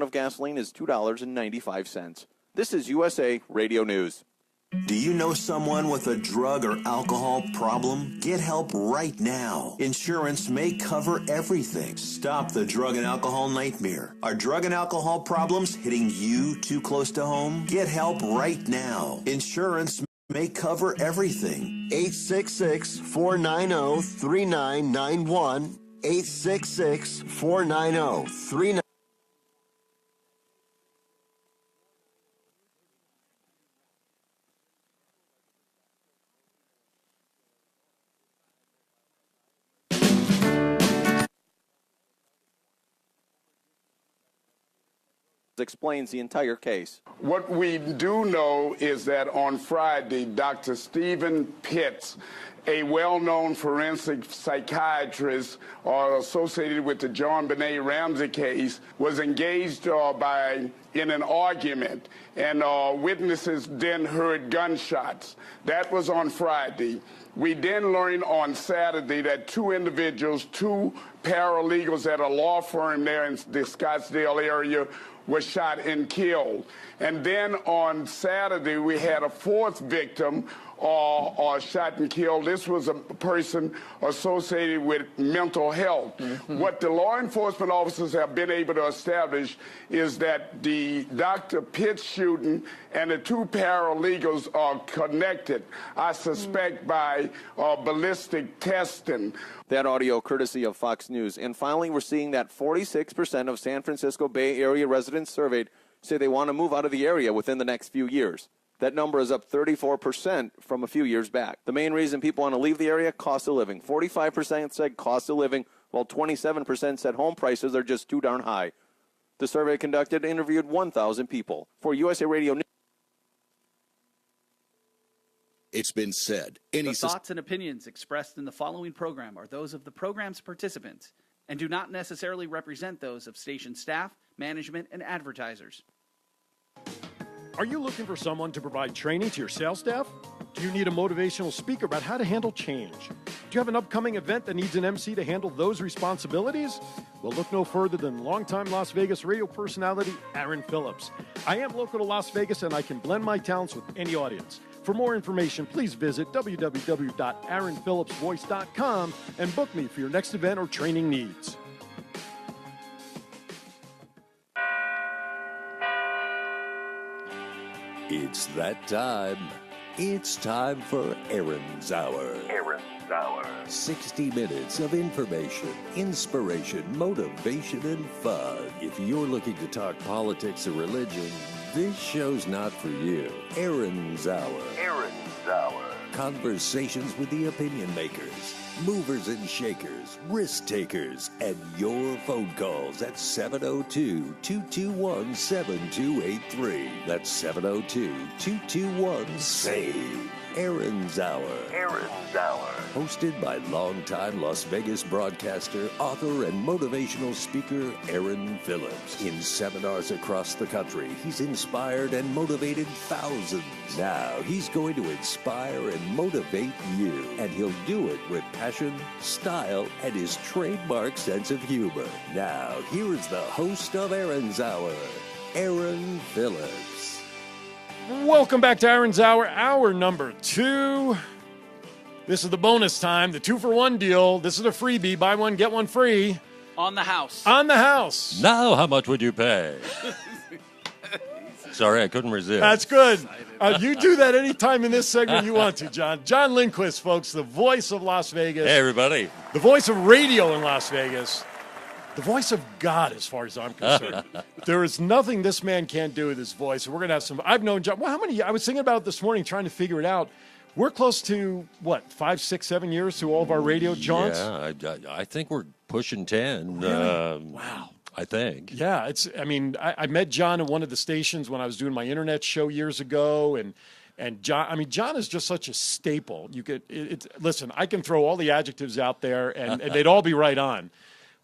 of gasoline is $2.95. This is USA Radio News. Do you know someone with a drug or alcohol problem? Get help right now. Insurance may cover everything. Stop the drug and alcohol nightmare. Are drug and alcohol problems hitting you too close to home? Get help right now. Insurance may cover everything. 866-490-3991. 866-490-3991. Explains the entire case. What we do know is that on Friday, Dr. Stephen Pitts, a well-known forensic psychiatrist associated with the John Benet Ramsey case, was engaged in an argument, and witnesses then heard gunshots. That was on Friday. We then learned on Saturday that two individuals, two paralegals at a law firm there in the Scottsdale area, was shot and killed. And then on Saturday, we had a fourth victim shot and killed. This was a person associated with mental health. Mm-hmm. What the law enforcement officers have been able to establish is that the Dr. Pitts shooting and the two paralegals are connected, I suspect, by ballistic testing. That audio courtesy of Fox News. And finally, we're seeing that 46% of San Francisco Bay Area residents surveyed say they want to move out of the area within the next few years. That number is up 34% from a few years back. The main reason people want to leave the area, cost of living. 45% said cost of living, while 27% said home prices are just too darn high. The survey conducted interviewed 1,000 people. For USA Radio News. It's been said. The thoughts and opinions expressed in the following program are those of the program's participants and do not necessarily represent those of station staff, management, and advertisers. Are you looking for someone to provide training to your sales staff? Do you need a motivational speaker about how to handle change? Do you have an upcoming event that needs an MC to handle those responsibilities? Well, look no further than longtime Las Vegas radio personality, Arond Phillips. I am local to Las Vegas, and I can blend my talents with any audience. For more information, please visit www.arondphillipsvoice.com and book me for your next event or training needs. It's that time. It's time for Aaron's Hour. Aaron's Hour. 60 minutes of information, inspiration, motivation, and fun. If you're looking to talk politics or religion, this show's not for you. Aaron's Hour. Aaron's Hour. Conversations with the opinion makers, movers and shakers, risk takers, and your phone calls at 702-221-7283. That's 702-221-SAVE. Aaron's Hour. Aaron's Hour. Hosted by longtime Las Vegas broadcaster, author, and motivational speaker Aaron Phillips. In seminars across the country, he's inspired and motivated thousands. Now he's going to inspire and motivate you. And he'll do it with passion, style, and his trademark sense of humor. Now, here is the host of Aaron's Hour, Aaron Phillips. Welcome back to Aaron's Hour, hour number 2. This is the bonus time, the 2-for-1 deal. This is a freebie, buy one, get one free. On the house. On the house. Now, how much would you pay? Sorry, I couldn't resist. That's good. You do that anytime in this segment you want to, John. John Lindquist, folks, the voice of Las Vegas. Hey, everybody. The voice of radio in Las Vegas. The voice of God, as far as I'm concerned. There is nothing this man can't do with his voice. We're going to have some. I've known John. Well, how many? I was thinking about it this morning, trying to figure it out. We're close to, 5, 6, 7 years to all of our radio jaunts? Yeah, I think we're pushing 10. Really? Wow. I think. Yeah, I met John at one of the stations when I was doing my internet show years ago, and John, John is just such a staple. You could, listen, I can throw all the adjectives out there, and they'd all be right on.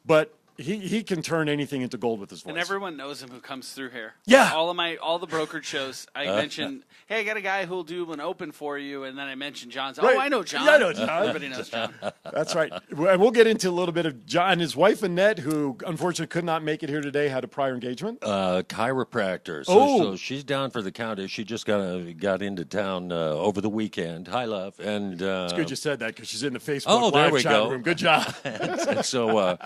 But He can turn anything into gold with his voice. And everyone knows him who comes through here. Yeah. All the brokerage shows, I mention, hey, I got a guy who'll do an open for you, and then I mention John's. Right. Oh, I know John. Yeah, I know John. Everybody knows John. That's right. And we'll get into a little bit of John. His wife, Annette, who unfortunately could not make it here today, had a prior engagement. Chiropractor. So she's down for the count. She just got into town over the weekend. Hi, love. And It's good you said that because she's in the Facebook there live we chat go. room. Good job. and so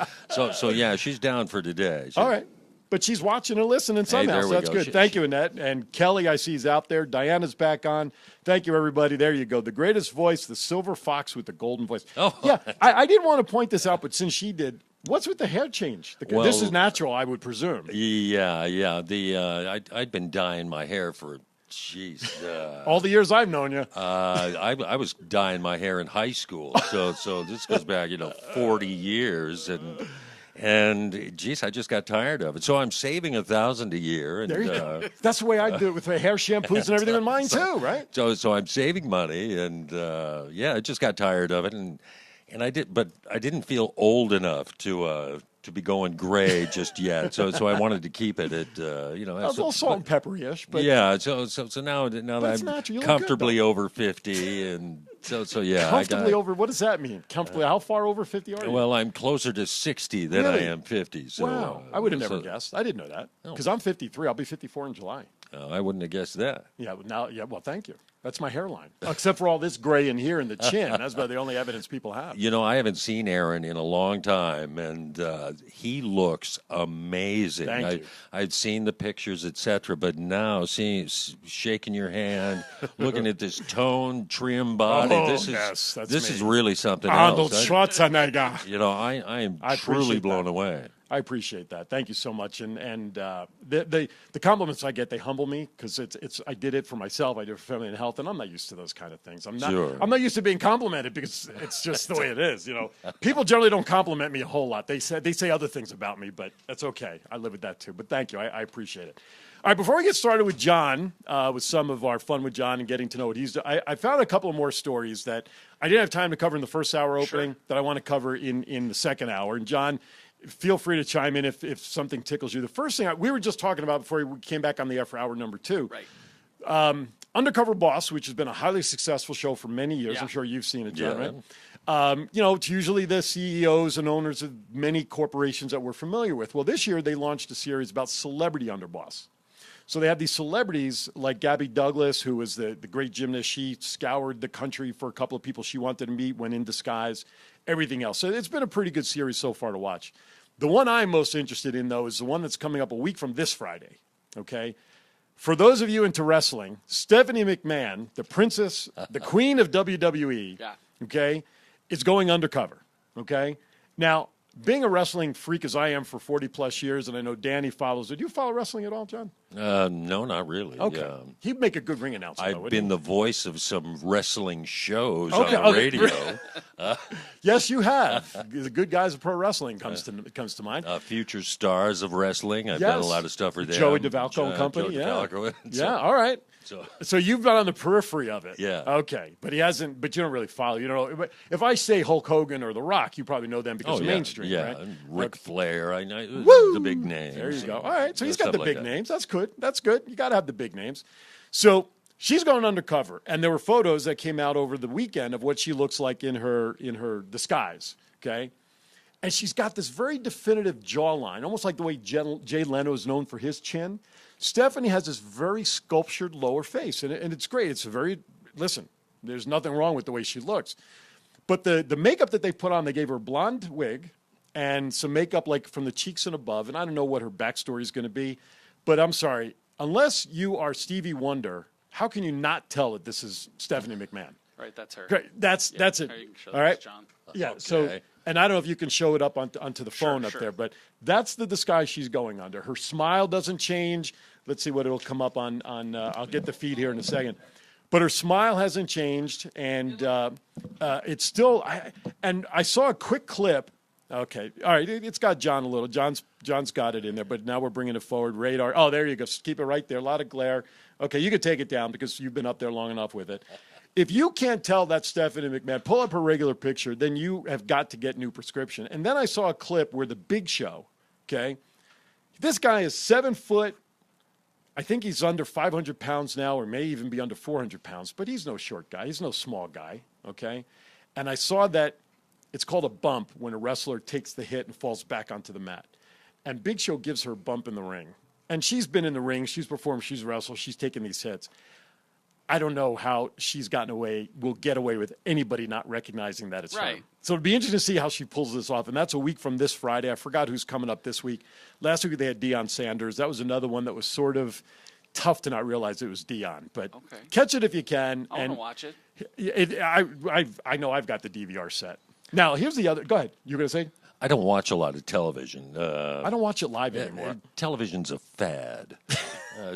yeah, she's down for today. All right. But she's watching and listening somehow, there so we that's go. good. Thank you, Annette. And Kelly, I see, is out there. Diana's back on. Thank you, everybody. There you go. The greatest voice, the silver fox with the golden voice. Oh. Yeah, I didn't want to point this out, but since she did, what's with the hair change? This is natural, I would presume. Yeah. I'd been dyeing my hair for, all the years I've known you. I was dyeing my hair in high school. So this goes back, 40 years. And geez, I just got tired of it. So I'm saving $1,000 a year. And, There you go. That's the way I do it with my hair shampoos and everything in mine too, right? So I'm saving money, and I just got tired of it, and I didn't feel old enough to be going gray just yet. So I wanted to keep it at A little salt and peppery-ish, but yeah. So now that it's I'm natural. You look comfortably good, over 50, and so yeah, comfortably over. What does that mean? Comfortably? How far over 50 are you? Well, I'm closer to 60 than I Really? am 50. So wow, I would have never guessed. I didn't know that because I'm 53. I'll be 54 in July. I wouldn't have guessed that. Yeah, well, thank you. That's my hairline. Except for all this gray in here in the chin. That's about the only evidence people have. I haven't seen Aaron in a long time, and he looks amazing. Thank you. I've seen the pictures, etc., but now shaking your hand, looking at this toned, trim body, this is really something Arnold else. Schwarzenegger. I am truly blown away. I appreciate that. Thank you so much. And the compliments I get, they humble me because I did it for myself. I did it for family and health, and I'm not used to those kind of things. I'm not used to being complimented because it's just the way it is. People generally don't compliment me a whole lot. They say other things about me, but that's okay. I live with that too. But thank you. I appreciate it. All right, before we get started with John, with some of our fun with John and getting to know what he's doing, I found a couple of more stories that I didn't have time to cover in the first hour opening that I want to cover in the second hour. And John, feel free to chime in if something tickles you. The first thing we were just talking about before we came back on the air for hour number 2. Right. Undercover Boss, which has been a highly successful show for many years. Yeah. I'm sure you've seen it, John, right? It's usually the CEOs and owners of many corporations that we're familiar with. Well, this year they launched a series about celebrity underboss. So they had these celebrities like Gabby Douglas, who was the great gymnast. She scoured the country for a couple of people she wanted to meet, went in disguise, everything else. So it's been a pretty good series so far to watch. The one I'm most interested in, though, is the one that's coming up a week from this Friday, okay? For those of you into wrestling, Stephanie McMahon, the princess, the queen of WWE, okay, is going undercover, okay? Now, being a wrestling freak as I am for 40-plus years, and I know Danny follows it. Do you follow wrestling at all, John? No, not really. Okay. He'd make a good ring announcer, I've though, been the voice of some wrestling shows on the radio. Yes, you have. The Good Guys of Pro Wrestling comes to mind. Future stars of wrestling. I've done a lot of stuff for them. Joey DeValco and company. DeValco. All right. So you've been on the periphery of it. Yeah. Okay. But he hasn't. But you don't really follow. If I say Hulk Hogan or The Rock, you probably know them because of mainstream. Yeah. Right? And Ric Flair. I know the big names. There you go. All right. So he's got the big names. That's good. That's good. You got to have the big names. So she's going undercover, and there were photos that came out over the weekend of what she looks like in her disguise. Okay. And she's got this very definitive jawline, almost like the way Jay Leno is known for his chin. Stephanie has this very sculptured lower face, and it's great. It's listen, there's nothing wrong with the way she looks. But the makeup that they put on, they gave her a blonde wig and some makeup like from the cheeks and above, and I don't know what her backstory is going to be. But I'm sorry, unless you are Stevie Wonder, how can you not tell that this is Stephanie McMahon? Right, that's her. Great, that's it. All right, John. Yeah. Okay. So, and I don't know if you can show it up onto the phone up there, but that's the disguise she's going under. Her smile doesn't change. Let's see what it'll come up on. I'll get the feed here in a second. But her smile hasn't changed, and it's still. I saw a quick clip. Okay, all right. It's got John a little. John's got it in there, but now we're bringing it forward. Radar. Oh, there you go. Just keep it right there. A lot of glare. Okay, you can take it down because you've been up there long enough with it. If you can't tell that's Stephanie McMahon, pull up her regular picture, then you have got to get new prescription. And then I saw a clip where the Big Show, okay, this guy is 7 foot. I think he's under 500 pounds now, or may even be under 400 pounds, but he's no short guy. He's no small guy, okay? And I saw that it's called a bump when a wrestler takes the hit and falls back onto the mat. And Big Show gives her a bump in the ring. And she's been in the ring, she's performed, she's wrestled, she's taken these hits. I don't know how she's will get away with anybody not recognizing that it's her. So it'd be interesting to see how she pulls this off. And that's a week from this Friday. I forgot who's coming up this week. Last week they had Deion Sanders. That was another one that was sort of tough to not realize it was Deion. But catch it if you can. I want to watch it. I know I've got the DVR set. Now, here's the other. Go ahead. You were going to say? I don't watch a lot of television. I don't watch it live anymore. Television's a fad.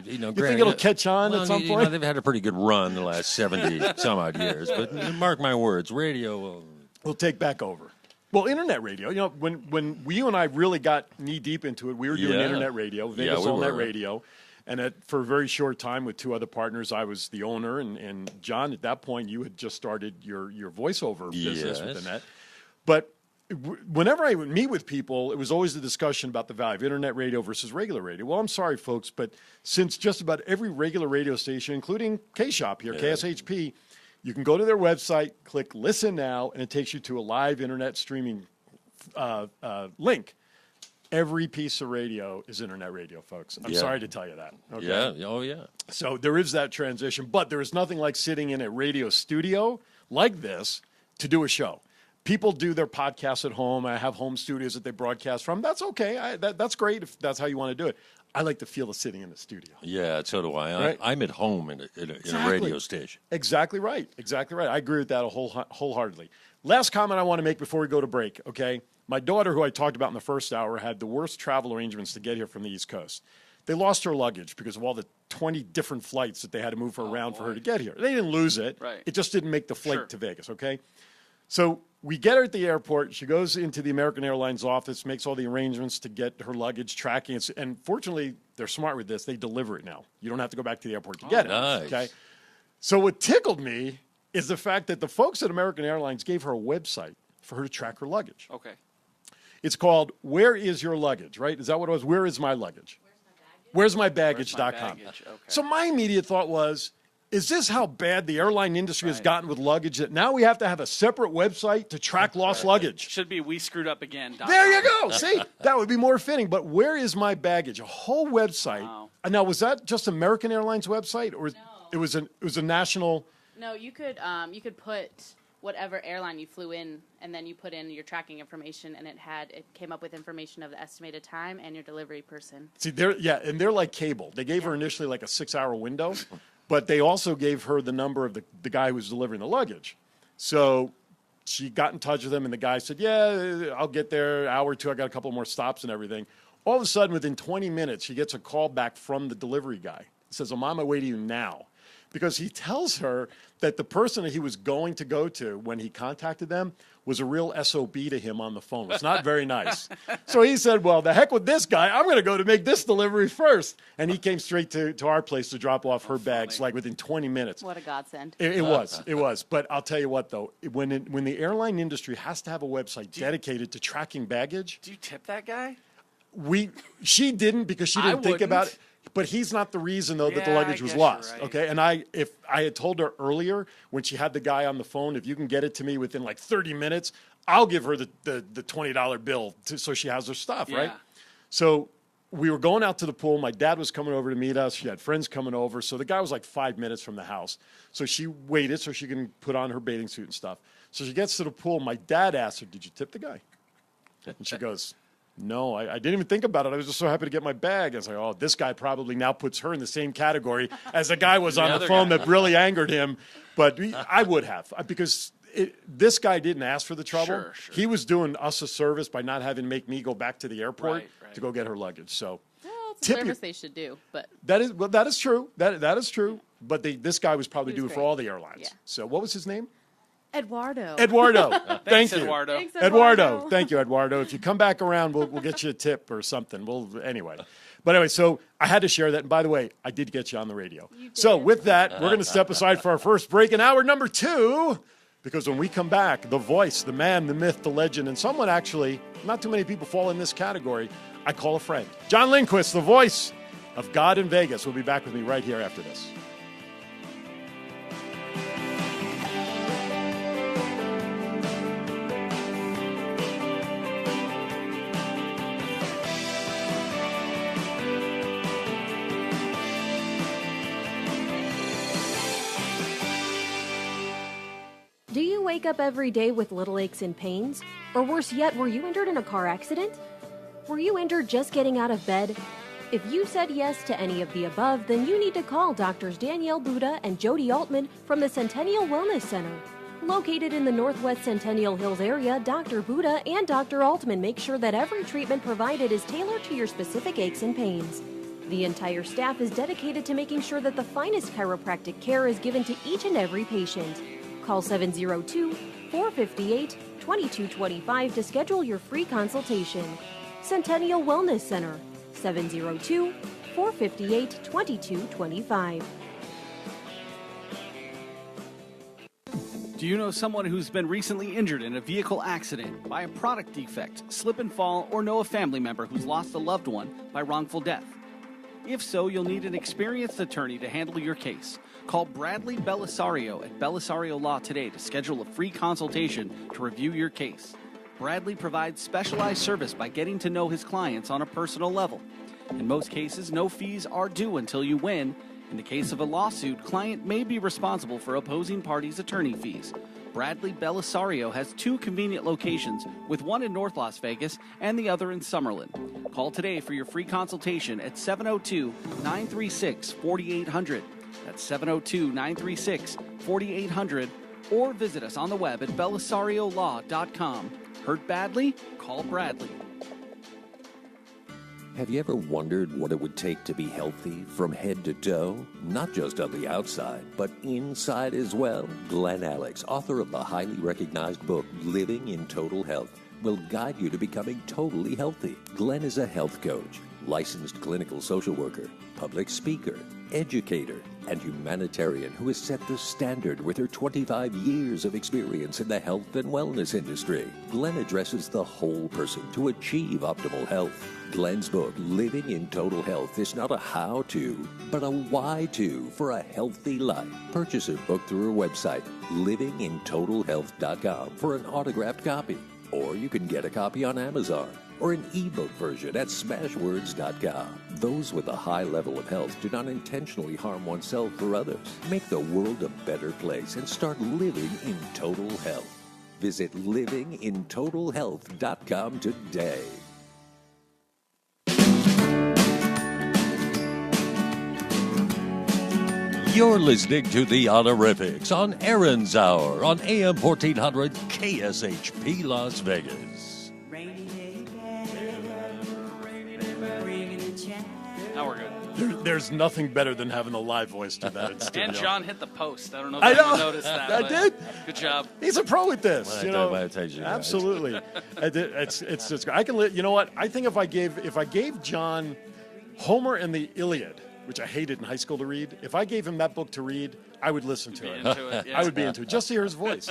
You think it'll catch on at some point? They've had a pretty good run the last 70 some odd years. But mark my words, radio will take back over. Well, internet radio. When you and I really got knee deep into it, we were doing internet radio, Vegas All Net Radio, and for a very short time with two other partners, I was the owner, and John, at that point, you had just started your voiceover business with the net. But whenever I would meet with people, it was always the discussion about the value of internet radio versus regular radio. Well, I'm sorry, folks, but since just about every regular radio station, including K-Shop here, KSHP, you can go to their website, click Listen Now, and it takes you to a live internet streaming link. Every piece of radio is internet radio, folks. I'm sorry to tell you that. Okay? Yeah, oh yeah. So there is that transition, but there is nothing like sitting in a radio studio like this to do a show. People do their podcasts at home. I have home studios that they broadcast from. That's okay. That's great if that's how you want to do it. I like the feel of sitting in the studio. Yeah, so do I. Right? I'm at home in a radio station. Exactly right. Exactly right. I agree with that wholeheartedly. Last comment I want to make before we go to break, okay? My daughter, who I talked about in the first hour, had the worst travel arrangements to get here from the East Coast. They lost her luggage because of all the 20 different flights that they had to move her around for her to get here. They didn't lose it. Right. It just didn't make the flight to Vegas, okay? So we get her at the airport. She goes into the American Airlines office, makes all the arrangements to get her luggage, tracking it. And fortunately, they're smart with this. They deliver it now. You don't have to go back to the airport to get it. Nice. Okay. So what tickled me is the fact that the folks at American Airlines gave her a website for her to track her luggage. Okay. It's called Where Is Your Luggage, right? Is that what it was? Where is my luggage? Where's my baggage.com. Okay. So my immediate thought was, is this how bad the airline industry has gotten with luggage that now we have to have a separate website to track lost luggage? Should be We Screwed Up Again. There you go. See, that would be more fitting. But where is my baggage? A whole website. Wow. Now, was that just American Airlines website, or it was a national? No, you could put whatever airline you flew in, and then you put in your tracking information, and it came up with information of the estimated time and your delivery person. See, they're like cable. They gave her initially like a 6-hour window. But they also gave her the number of the guy who was delivering the luggage. So she got in touch with him, and the guy said, yeah, I'll get there, an hour or two. I got a couple more stops and everything. All of a sudden, within 20 minutes, she gets a call back from the delivery guy. He says, I'm on my way to you now. Because he tells her that the person that he was going to go to when he contacted them was a real SOB to him on the phone. It's not very nice. So he said, well, the heck with this guy. I'm going to go to make this delivery first. And he came straight to our place to drop off her bags like within 20 minutes. What a godsend. It was. But I'll tell you what, though. When the airline industry has to have a website dedicated to tracking baggage. Do you tip that guy? She didn't because she didn't think about it. But he's not the reason, though, that the luggage was lost. Right. Okay, and if I had told her earlier when she had the guy on the phone, if you can get it to me within like 30 minutes, I'll give her the $20 bill so she has her stuff, right? So we were going out to the pool. My dad was coming over to meet us. She had friends coming over. So the guy was like 5 minutes from the house. So she waited so she can put on her bathing suit and stuff. So she gets to the pool. My dad asked her, did you tip the guy? And she goes, no, I didn't even think about it. I was just so happy to get my bag. I was like, oh, this guy probably now puts her in the same category as the guy was on the phone that really angered him. But I would have, because this guy didn't ask for the trouble. Sure. He was doing us a service by not having to make me go back to the airport to go get her luggage. So well, it's a service they should do. But that is true. That is true. But this guy was probably doing it for all the airlines. Yeah. So what was his name? Eduardo. Thank you. Eduardo. Thanks, Eduardo. Thank you, Eduardo. If you come back around, we'll get you a tip or something. Anyway. But anyway, so I had to share that. And by the way, I did get you on the radio. So with that, we're going to step aside for our first break in hour number 2. Because when we come back, the voice, the man, the myth, the legend, and someone actually, not too many people fall in this category, I call a friend. John Lindquist, the voice of God in Vegas, will be back with me right here after this. Do you wake up every day with little aches and pains? Or worse yet, were you injured in a car accident? Were you injured just getting out of bed? If you said yes to any of the above, then you need to call Drs. Danielle Buda and Jody Altman from the Centennial Wellness Center. Located in the Northwest Centennial Hills area, Dr. Buda and Dr. Altman make sure that every treatment provided is tailored to your specific aches and pains. The entire staff is dedicated to making sure that the finest chiropractic care is given to each and every patient. Call 702-458-2225 to schedule your free consultation. Centennial Wellness Center, 702-458-2225. Do you know someone who's been recently injured in a vehicle accident, by a product defect, slip and fall, or know a family member who's lost a loved one by wrongful death? If so, you'll need an experienced attorney to handle your case. Call Bradley Belisario at Belisario Law today to schedule a free consultation to review your case. Bradley provides specialized service by getting to know his clients on a personal level. In most cases, no fees are due until you win. In the case of a lawsuit, client may be responsible for opposing parties' attorney fees. Bradley Belisario has 2 convenient locations, with one in North Las Vegas and the other in Summerlin. Call today for your free consultation at 702-936-4800. That's 702-936-4800. Or visit us on the web at belisariolaw.com. Hurt badly? Call Bradley. Have you ever wondered what it would take to be healthy from head to toe? Not just on the outside, but inside as well? Glenn Alex, author of the highly recognized book, Living in Total Health, will guide you to becoming totally healthy. Glenn is a health coach, licensed clinical social worker, public speaker, educator, and humanitarian who has set the standard with her 25 years of experience in the health and wellness industry. Glenn addresses the whole person to achieve optimal health. Glenn's book, Living in Total Health, is not a how-to, but a why-to for a healthy life. Purchase her book through her website, livingintotalhealth.com, for an autographed copy. Or you can get a copy on Amazon, or an ebook version at smashwords.com. Those with a high level of health do not intentionally harm oneself or others. Make the world a better place and start living in total health. Visit livingintotalhealth.com today. You're listening to The Honorifics on Aaron's Hour on AM 1400 KSHP Las Vegas. Now we're good. There's nothing better than having a live voice to that in studio. And John hit the post. I don't know if I you know. noticed that. I but did. Good job. He's a pro with this. Absolutely. It's just, I can. You know what? I think if I gave John Homer and the Iliad, which I hated in high school to read, if I gave him that book to read, I would listen to it. I would be into it just to hear his voice.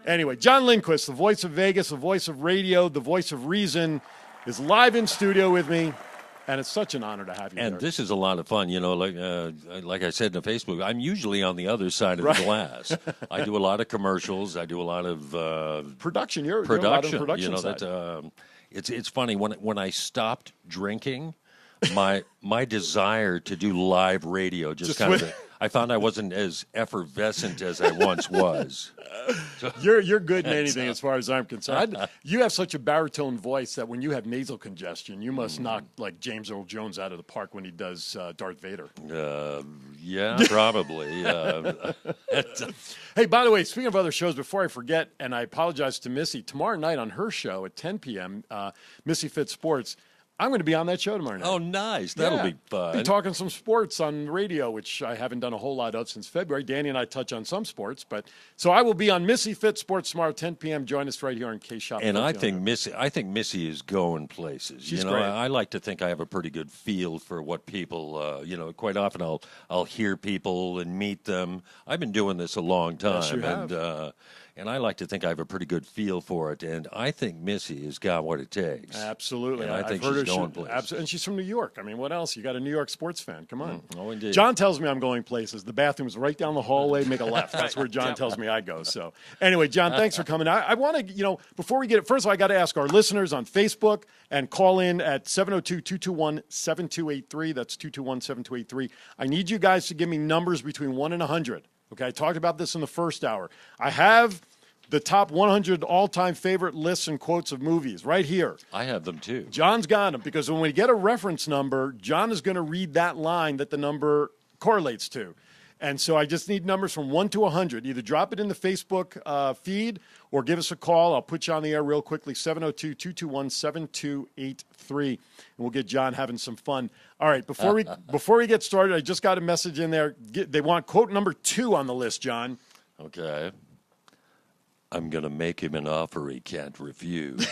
Anyway, John Lindquist, the voice of Vegas, the voice of radio, the voice of reason, is live in studio with me. And it's such an honor to have you And there. this is a lot of fun. You know, like I said in the Facebook, I'm usually on the other side of the glass. I do a lot of commercials. I do a lot of production. You're a lot of production you know, side. it's funny when I stopped drinking, my desire to do live radio just kind of. I found I wasn't as effervescent as I once was. So, you're good in anything as far as I'm concerned. You have such a baritone voice that when you have nasal congestion, you must knock like James Earl Jones out of the park when he does Darth Vader. Yeah, probably. Hey, by the way, speaking of other shows, before I forget, and I apologize to Missy, tomorrow night on her show at 10 p.m., Missy Fit Sports, I'm going to be on that show tomorrow night. Oh, nice. That'll be fun. Be talking some sports on radio, which I haven't done a whole lot of since February. Danny and I touch on some sports, so I will be on Missy Fit Sports tomorrow, 10 p.m. Join us right here on K-Shop. And I think Missy is going places. She's great. I like to think I have a pretty good feel for what people. Quite often I'll hear people and meet them. I've been doing this a long time, yes, you have. And I like to think I have a pretty good feel for it. And I think Missy has got what it takes. Absolutely. And I think she's going places. And she's from New York. I mean, what else? You got a New York sports fan. Come on. Oh, indeed. John tells me I'm going places. The bathroom's right down the hallway. Make a left. That's where John tells me I go. So anyway, John, thanks for coming. I want to, before we get it, first of all, I got to ask our listeners on Facebook and call in at 702-221-7283. That's 221-7283. I need you guys to give me numbers between 1 and 100. Okay, I talked about this in the first hour. I have the top 100 all-time favorite lists and quotes of movies right here. I have them too. John's got them because when we get a reference number, John is going to read that line that the number correlates to. And so I just need numbers from 1 to 100. Either drop it in the Facebook feed or give us a call. I'll put you on the air real quickly, 702-221-7283, and we'll get John having some fun. All right, before we get started, I just got a message in there. They want quote number 2 on the list, John. Okay. I'm going to make him an offer he can't refuse.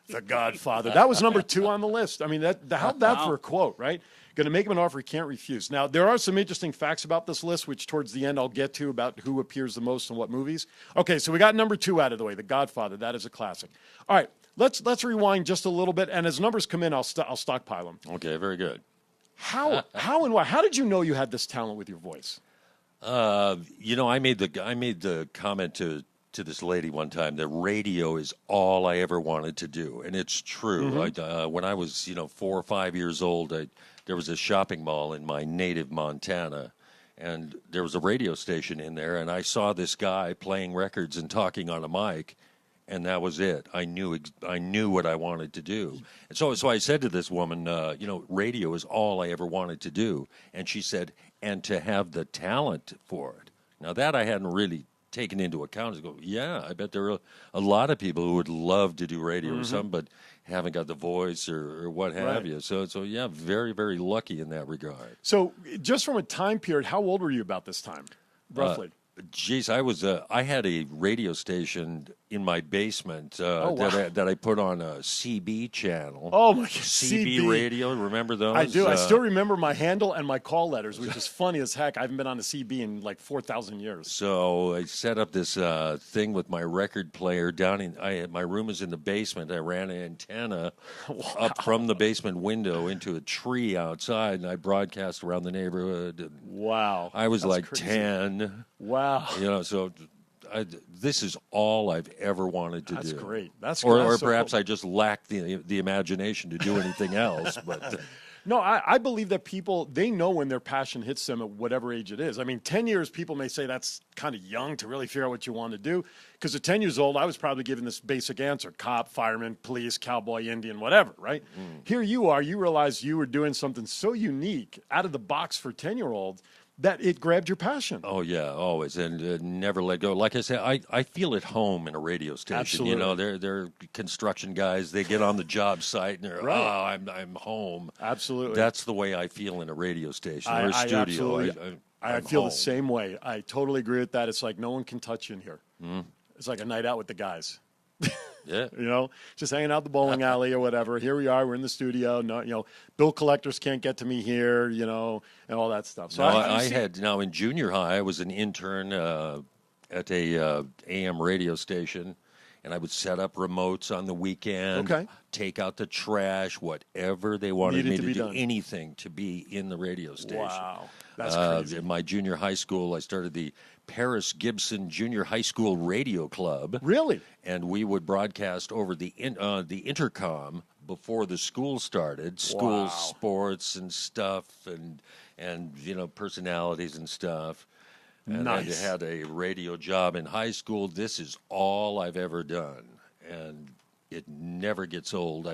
The Godfather. That was number 2 on the list. I mean, how'd that for a quote, right? Going to make him an offer he can't refuse. Now, there are some interesting facts about this list, which towards the end I'll get to about who appears the most in what movies. Okay, so we got number 2 out of the way, The Godfather. That is a classic. All right, let's rewind just a little bit, and as numbers come in, I'll stockpile them. Okay, very good. How and why? How did you know you had this talent with your voice? I made the comment to this lady one time that radio is all I ever wanted to do, and it's true. Mm-hmm. When I was 4 or 5 years old, there was a shopping mall in my native Montana, and there was a radio station in there, and I saw this guy playing records and talking on a mic, and that was it. I knew what I wanted to do, and so I said to this woman, radio is all I ever wanted to do, and she said, and to have the talent for it. Now that I hadn't really taken into account, I go, yeah, I bet there are a lot of people who would love to do radio or something, but haven't got the voice or what have you. So yeah, very, very lucky in that regard. So just from a time period, how old were you about this time, roughly? I had a radio station in my basement that I put on a CB channel. Oh my God, CB radio, remember those? I do. I still remember my handle and my call letters, which is funny as heck. I haven't been on the CB in like 4,000 years. So I set up this thing with my record player down in. My room is in the basement. I ran an antenna up from the basement window into a tree outside, and I broadcast around the neighborhood. Wow! I was That's like crazy. 10. Wow! So. This is all I've ever wanted to do. That's great. That's or perhaps I just lack the imagination to do anything else. But no, I believe that people, they know when their passion hits them at whatever age it is. I mean, 10 years, people may say that's kind of young to really figure out what you want to do. Because at 10 years old, I was probably given this basic answer: cop, fireman, police, cowboy, Indian, whatever, right? Here you are. You realize you were doing something so unique, out of the box for 10-year-olds, that it grabbed your passion. Oh, yeah, always. And never let go. Like I said, I feel at home in a radio station. Absolutely. They're construction guys. They get on the job site and they're, I'm home. Absolutely. That's the way I feel in a radio station or a studio. I feel the same way. I totally agree with that. It's like no one can touch you in here. It's like a night out with the guys. Yeah. Just hanging out the bowling alley or whatever. Here we are. We're in the studio. No, bill collectors can't get to me here, and all that stuff. So now in junior high, I was an intern at a AM radio station, and I would set up remotes on the weekend, take out the trash, whatever they wanted me to do, anything to be in the radio station. Wow. That's crazy. In my junior high school, I started the Paris Gibson Junior High School Radio Club. Really? And we would broadcast over the intercom before the school started, school sports and stuff, and personalities and stuff. And nice. I had a radio job in high school. This is all I've ever done, and it never gets old.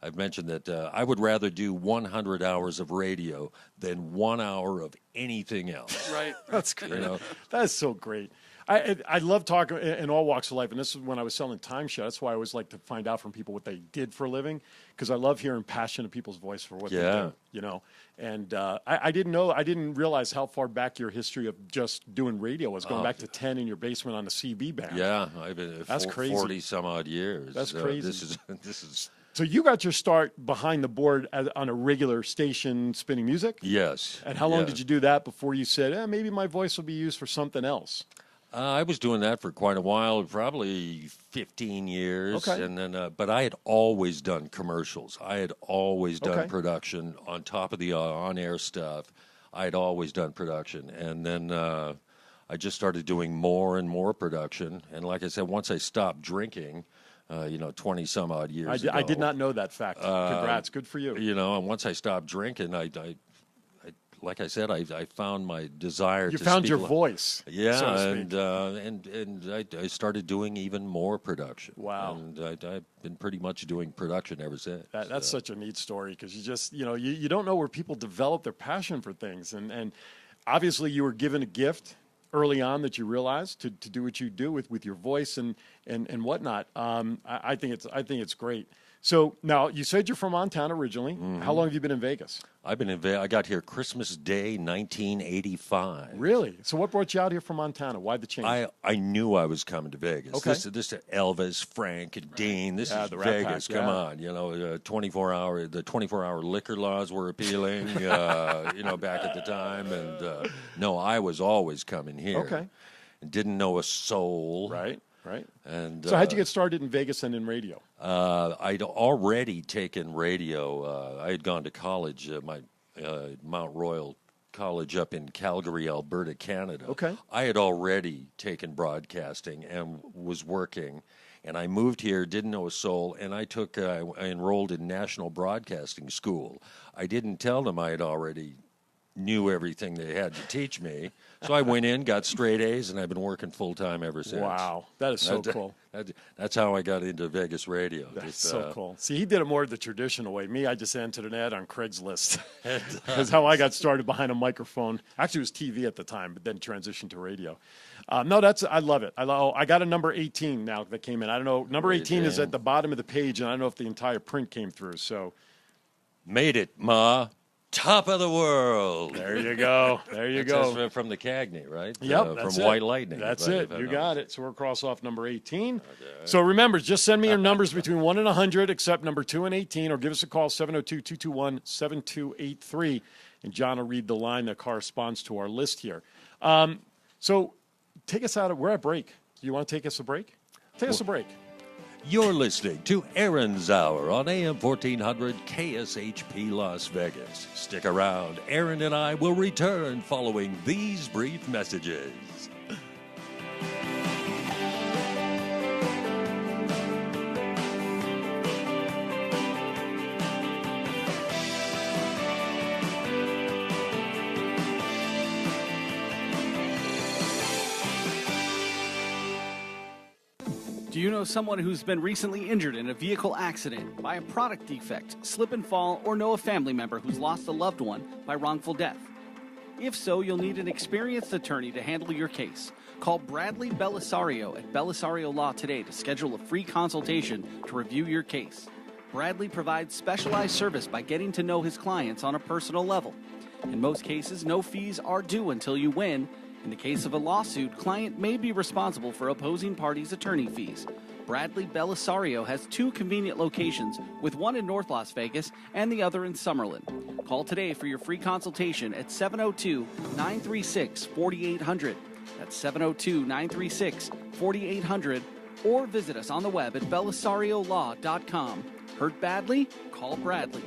I've mentioned that I would rather do 100 hours of radio than 1 hour of anything else. Right. That's great. That's so great. I love talking in all walks of life, and this is when I was selling timeshare. That's why I always like to find out from people what they did for a living, because I love hearing passionate people's voice for what they do. You know, and I didn't realize how far back your history of just doing radio was, going back to 10 in your basement on the CB band. Yeah, I've been That's crazy. 40 some odd years. That's crazy. This is. So you got your start behind the board on a regular station spinning music? Yes. And how long did you do that before you said, maybe my voice will be used for something else? I was doing that for quite a while, probably 15 years. Okay. And then, but I had always done commercials. I had always done production on top of the on-air stuff. I had always done production. And then I just started doing more and more production. And like I said, once I stopped drinking, 20 some odd years ago. I did not know that fact. Congrats. Good for you. You know, and once I stopped drinking, I like I said, I found my desire. You to found speak your voice. Yeah, so to speak. and I started doing even more production. Wow. And I've been pretty much doing production ever since. That's such a neat story, because you just, you don't know where people develop their passion for things. And obviously you were given a gift early on that you realized to do what you do with your voice and whatnot. I think it's great. So now you said you're from Montana originally. Mm-hmm. How long have you been in Vegas? I've been in Vegas. I got here Christmas Day, 1985. Really? So what brought you out here from Montana? Why the change? I knew I was coming to Vegas. Okay. This is Elvis, Frank, and Dean. This is the Rat Vegas. Pack, Come on, the 24-hour liquor laws were appealing, back at the time. And no, I was always coming here. Okay. And didn't know a soul. Right. And so how'd you get started in Vegas and in radio? I'd already taken radio. I had gone to college, my Mount Royal College up in Calgary, Alberta, Canada. Okay. I had already taken broadcasting and was working. And I moved here, didn't know a soul, and I enrolled in National Broadcasting School. I didn't tell them I had already knew everything they had to teach me. So I went in, got straight A's, and I've been working full-time ever since. Wow. That is so cool. That's how I got into Vegas radio. That's so cool. See, he did it more the traditional way. Me, I just entered an ad on Craigslist. That's how I got started behind a microphone. Actually, it was TV at the time, but then transitioned to radio. I love it. I got a number 18 now that came in. I don't know. Number 18 is at the bottom of the page, and I don't know if the entire print came through. So, made it, Ma. Top of the world. There you go. That's from the Cagney, right? Yep, from White Lightning. That's it. You got it. So we're cross off number 18. Okay. So remember, just send me your numbers between 1 and 100, except number 2 and 18, or give us a call, 702-221-7283, and John will read the line that corresponds to our list here. So take us out. We're at break. Do you want to take us a break? Take us a break. You're listening to Aaron's Hour on AM 1400 KSHP Las Vegas. Stick around. Aaron and I will return following these brief messages. Do you know someone who's been recently injured in a vehicle accident by a product defect, slip and fall, or know a family member who's lost a loved one by wrongful death? If so, you'll need an experienced attorney to handle your case. Call Bradley Belisario at Belisario Law today to schedule a free consultation to review your case. Bradley provides specialized service by getting to know his clients on a personal level. In most cases, no fees are due until you win. In the case of a lawsuit, client may be responsible for opposing parties' attorney fees. Bradley Belisario has 2 convenient locations, with one in North Las Vegas and the other in Summerlin. Call today for your free consultation at 702-936-4800. That's 702-936-4800. Or visit us on the web at belisariolaw.com. Hurt badly? Call Bradley.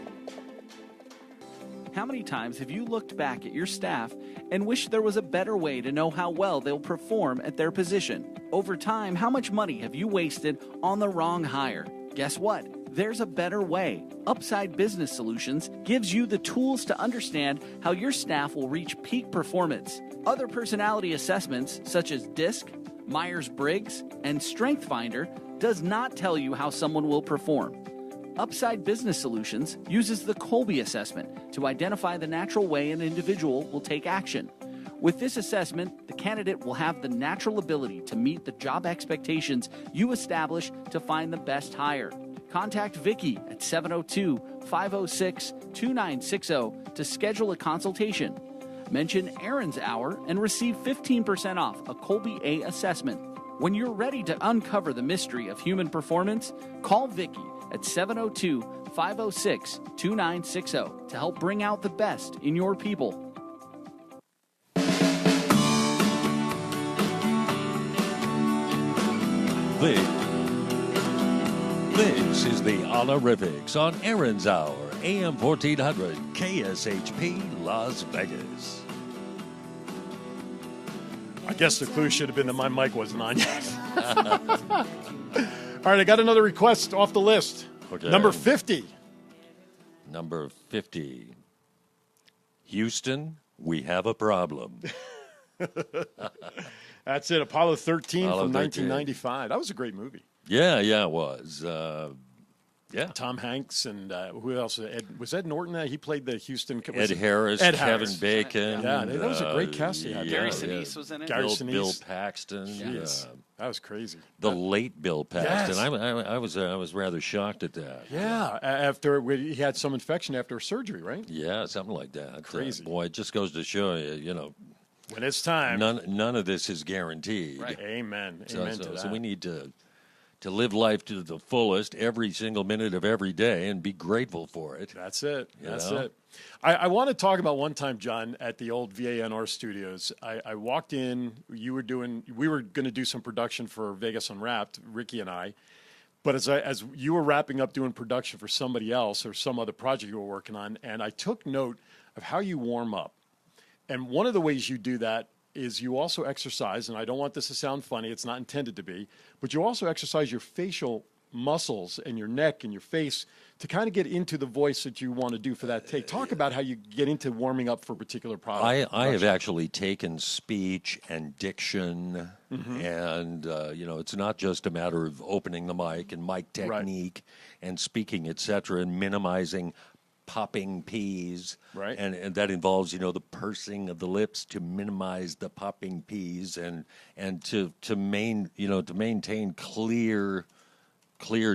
How many times have you looked back at your staff and wished there was a better way to know how well they'll perform at their position? Over time, how much money have you wasted on the wrong hire? Guess what? There's a better way. Upside Business Solutions gives you the tools to understand how your staff will reach peak performance. Other personality assessments, such as DISC, Myers-Briggs, and StrengthsFinder, does not tell you how someone will perform. Upside Business Solutions uses the Colby assessment to identify the natural way an individual will take action. With this assessment, the candidate will have the natural ability to meet the job expectations you establish to find the best hire. Contact Vicky at 702-506-2960 to schedule a consultation. Mention Aaron's Hour and receive 15% off a Colby A assessment. When you're ready to uncover the mystery of human performance, call Vicky at 702-506-2960 to help bring out the best in your people. This is the Honorifics on Aaron's Hour, AM 1400, KSHP, Las Vegas. I guess the clue should have been that my mic wasn't on yet. All right, I got another request off the list. Okay. Number 50. Number 50. Houston, we have a problem. That's it, Apollo 13 Apollo from 13. 1995. That was a great movie. Yeah, it was. Tom Hanks and who else? Was Ed Norton? He played the Houston. Ed Harris, Kevin Bacon. Yeah, that was a great cast. Gary Sinise was in it. Bill Paxton. That was crazy. The late Bill Paxton. Yes. I was rather shocked at that. Yeah, after he had some infection after surgery, right? Yeah, something like that. Crazy. Boy, it just goes to show you, when it's time. None of this is guaranteed. Right. Amen. Amen to that. So we need to live life to the fullest every single minute of every day and be grateful for it. That's it. That's know? it. I want to talk about one time, John, at the old VANR studios. I walked in. We were going to do some production for Vegas Unwrapped, Ricky and I. But as you were wrapping up doing production for somebody else or some other project you were working on, and I took note of how you warm up. And one of the ways you do that is you also exercise, and I don't want this to sound funny, it's not intended to be, but you also exercise your facial muscles and your neck and your face to kind of get into the voice that you want to do for that take. Talk about how you get into warming up for a particular product. I have actually taken speech and diction, and it's not just a matter of opening the mic and mic technique and speaking, etc., and minimizing popping P's, right? And that involves, the pursing of the lips to minimize the popping P's, and to maintain clear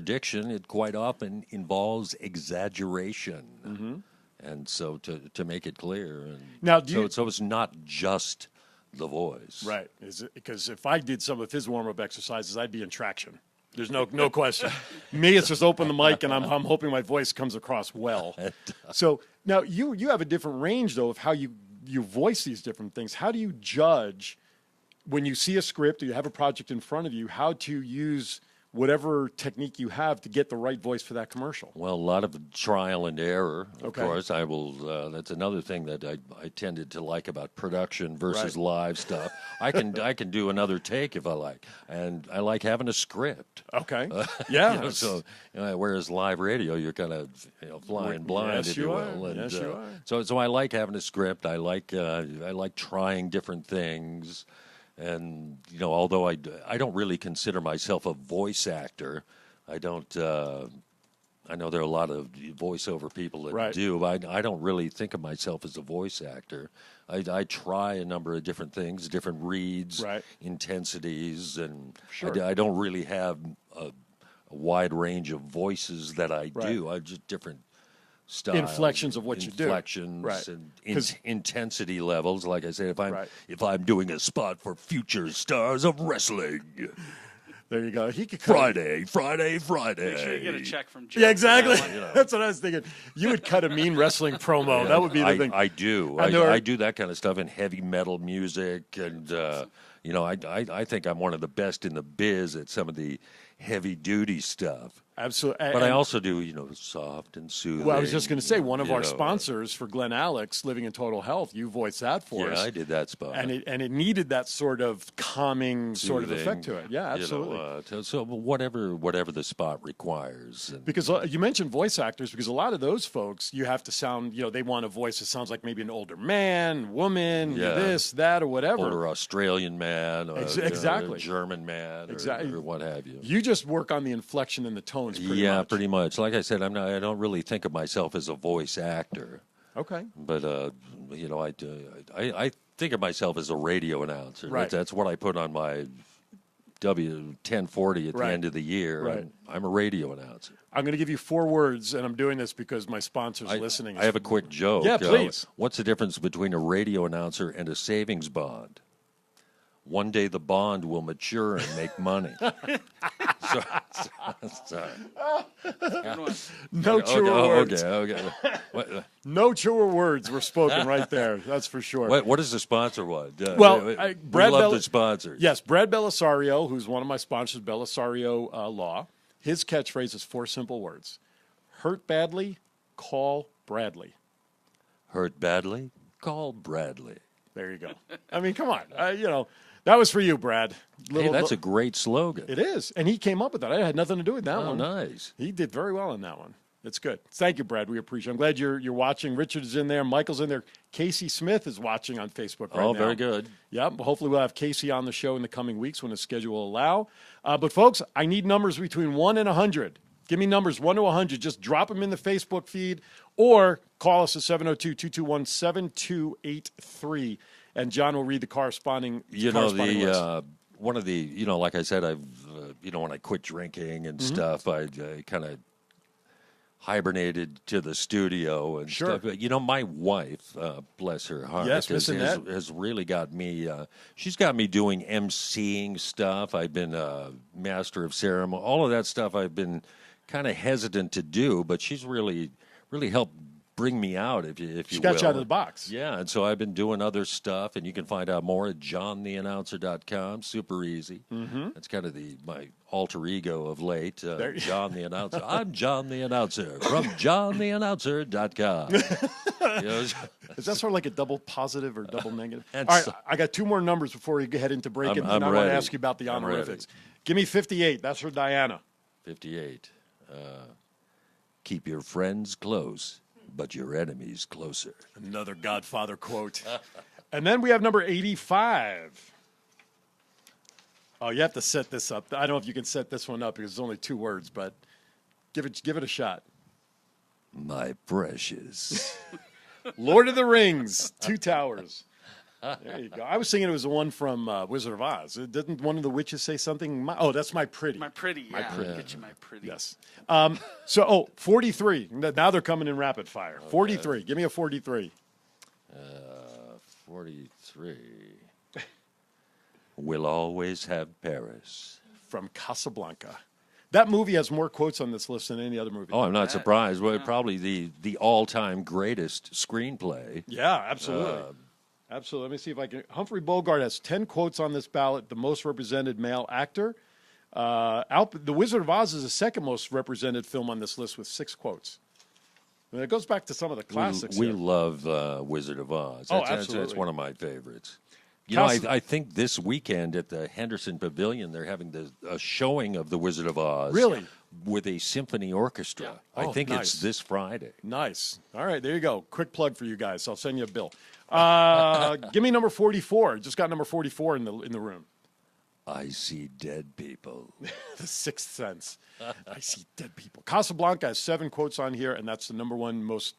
diction. It quite often involves exaggeration, and so to make it clear. And now, so it's not just the voice, right? Because if I did some of his warm up exercises, I'd be in traction. There's no question. Me, it's just open the mic, and I'm hoping my voice comes across well. So now you have a different range, though, of how you voice these different things. How do you judge when you see a script or you have a project in front of you, how to use whatever technique you have to get the right voice for that commercial? Well, a lot of trial and error, of Okay. course. I will. That's another thing that I tended to like about production versus live stuff. I can do another take if I like, and I like having a script. Okay. Yeah. Whereas live radio, you're kind of flying blind, Yes, if you you will. are. And, Yes, you are. So I like having a script. I like trying different things. And although I don't really consider myself a voice actor, I don't. I know there are a lot of voiceover people that do, but I don't really think of myself as a voice actor. I try a number of different things, different reads, intensities, and I don't really have a wide range of voices that I do. I just different style, inflections of what you do, and intensity levels. Like I said, if I'm doing a spot for future stars of wrestling, there you go. He could Friday. Make sure you get a check from Joe. Yeah, exactly. That's what I was thinking. You would cut a mean wrestling promo. Yeah, that would be the thing. I do. I do that kind of stuff in heavy metal music, and I think I'm one of the best in the biz at some of the heavy duty stuff. Absolutely. But I also do, soft and soothing. Well, I was just going to say, one of our sponsors for Glenn Alex, Living in Total Health, you voiced that for us. Yeah, I did that spot. And it needed that sort of calming sort of effect to it. Yeah, absolutely. So whatever the spot requires. Because you mentioned voice actors, because a lot of those folks, you have to sound, they want a voice that sounds like maybe an older man, woman, this, that, or whatever. Older Australian man, or exactly. German man, or what have you. You just work on the inflection and the tones pretty much. Pretty much. Like I said, I don't really think of myself as a voice actor. Okay. But I think of myself as a radio announcer. Right. That's what I put on my W1040 at the Right. end of the year. Right. I'm a radio announcer. I'm going to give you 4 words, and I'm doing this because my sponsor's listening. I have a quick joke. Yeah, please. What's the difference between a radio announcer and a savings bond? One day the bond will mature and make money. Sorry. No truer words. Okay. No truer words were spoken right there. That's for sure. What does the sponsor want? We Brad love the sponsors. Yes, Brad Belisario, who's one of my sponsors, Belisario Law. His catchphrase is 4 simple words: hurt badly, call Bradley. Hurt badly? Call Bradley. There you go. I mean, come on. That was for you, Brad. Hey, that's a great slogan. It is. And he came up with that. I had nothing to do with that one. Oh, nice. He did very well in that one. It's good. Thank you, Brad. We appreciate it. I'm glad you're watching. Richard is in there. Michael's in there. Casey Smith is watching on Facebook right now. Oh, very good. Yeah, hopefully we'll have Casey on the show in the coming weeks when his schedule will allow. But, folks, I need numbers between 1 and 100. Give me numbers 1 to 100. Just drop them in the Facebook feed or call us at 702-221-7283. And John will read the corresponding list. One of the, like I said, I've, when I quit drinking and stuff, I kind of hibernated to the studio and stuff. But, my wife, bless her heart, has really got me, she's got me doing emceeing stuff. I've been a master of ceremony. All of that stuff I've been kind of hesitant to do, but she's really helped bring me out, if you will. She got you out of the box. Yeah, and so I've been doing other stuff, and you can find out more at johntheannouncer.com. Super easy. Mm-hmm. That's kind of my alter ego of late, John the Announcer. I'm John the Announcer from johntheannouncer.com. Is that sort of like a double positive or double negative? All right, I got 2 more numbers before we head into break, and I want to ask you about the honorifics. Give me 58. That's for Diana. 58. Keep your friends close, but your enemies closer. Another Godfather quote. And then we have number 85. Oh, you have to set this up. I don't know if you can set this one up because it's only 2 words, but give it a shot. My precious. Lord of the Rings, 2 Towers. There you go. I was thinking it was the one from Wizard of Oz. Didn't one of the witches say something? That's my pretty. My pretty, My pretty. Get you my pretty. Yes. 43. Now they're coming in rapid fire. Okay. 43. Give me a 43. 43. We'll always have Paris. From Casablanca. That movie has more quotes on this list than any other movie. Oh, I'm not surprised. Well, probably the all-time greatest screenplay. Yeah, absolutely. Absolutely. Let me see if I can. Humphrey Bogart has 10 quotes on this ballot, the most represented male actor. The Wizard of Oz is the second most represented film on this list with 6 quotes. And it goes back to some of the classics. We love Wizard of Oz. Absolutely. That's one of my favorites. I think this weekend at the Henderson Pavilion they're having a showing of the Wizard of Oz. Really? With a symphony orchestra. Yeah. I think it's this Friday. Nice. All right, there you go. Quick plug for you guys. I'll send you a bill. Give me number 44. Just got number 44 in the room. I see dead people. The Sixth Sense. I see dead people. Casablanca has 7 quotes on here, and that's the number 1 most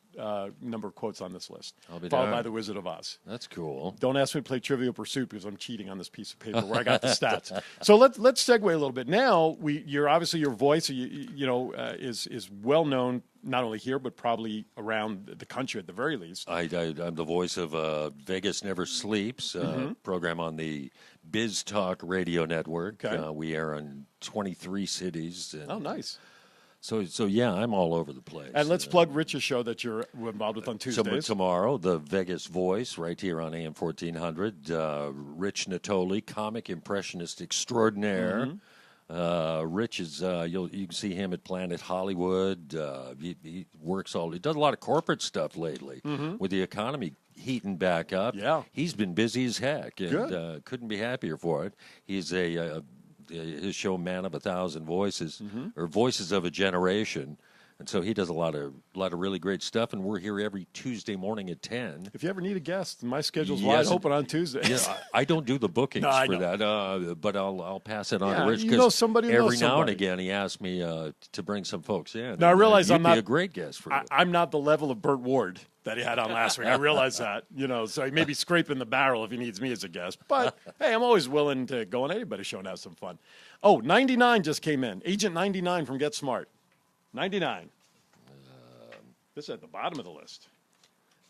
number of quotes on this list. Followed by The Wizard of Oz. That's cool. Don't ask me to play Trivial Pursuit because I'm cheating on this piece of paper where I got the stats. So let's segue a little bit. Now, you're obviously your voice is well known not only here but probably around the country at the very least. I'm the voice of Vegas Never Sleeps, program on the Biz Talk radio network. Okay. We air in 23 cities. Oh, nice. So yeah, I'm all over the place. And let's plug Rich's show that you're involved with on Tuesdays. Tomorrow, the Vegas Voice, right here on AM 1400. Rich Natoli, comic impressionist extraordinaire. Rich is you can see him at Planet Hollywood. He works he does a lot of corporate stuff lately with the economy heating back up. Yeah, he's been busy as heck and couldn't be happier for it. He's his show Man of 1,000 Voices or Voices of a Generation. And so he does a lot of really great stuff, and we're here every Tuesday morning at 10. If you ever need a guest, my schedule's wide open on Tuesdays. Yeah, I don't do the bookings for that, but I'll pass it on to Rich because every now and again he asks me to bring some folks in. Now I realize you'd I'm not a great guest for I'm not the level of Burt Ward, that he had on last week. I realize that, so he may be scraping the barrel if he needs me as a guest. But, hey, I'm always willing to go on anybody's show and have some fun. Oh, 99 just came in. Agent 99 from Get Smart. 99. This is at the bottom of the list.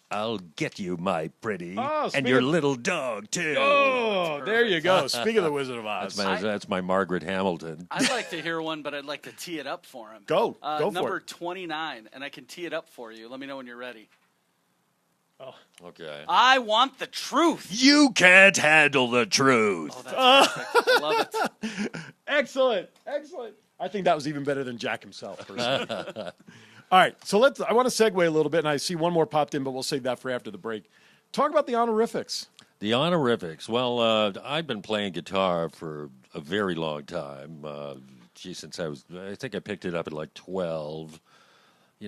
I'll get you, my pretty, Oh, and your little dog, too. Oh, there you go. Speak of the Wizard of Oz. That's my Margaret Hamilton. I'd like to hear one, but I'd like to tee it up for him. Go for it. Number 29, and I can tee it up for you. Let me know when you're ready. Oh, okay. I want the truth. You can't handle the truth. Oh, that's perfect. I love it. Excellent. I think that was even better than Jack himself, personally. All right, so I want to segue a little bit, and I see one more popped in, but we'll save that for after the break. Talk about the honorifics. The honorifics. Well, I've been playing guitar for a very long time. Since I think I picked it up at like 12.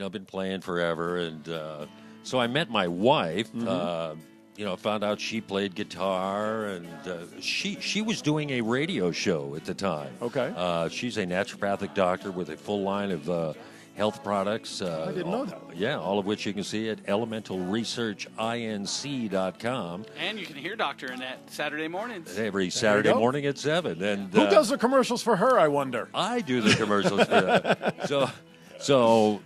I've been playing forever, and so I met my wife. Found out she played guitar, and she was doing a radio show at the time. Okay. She's a naturopathic doctor with a full line of health products. I didn't know that. Yeah, all of which you can see at elementalresearchinc.com. And you can hear Dr. Annette Saturday mornings. Every Saturday morning at 7. And who does the commercials for her, I wonder? I do the commercials for her. So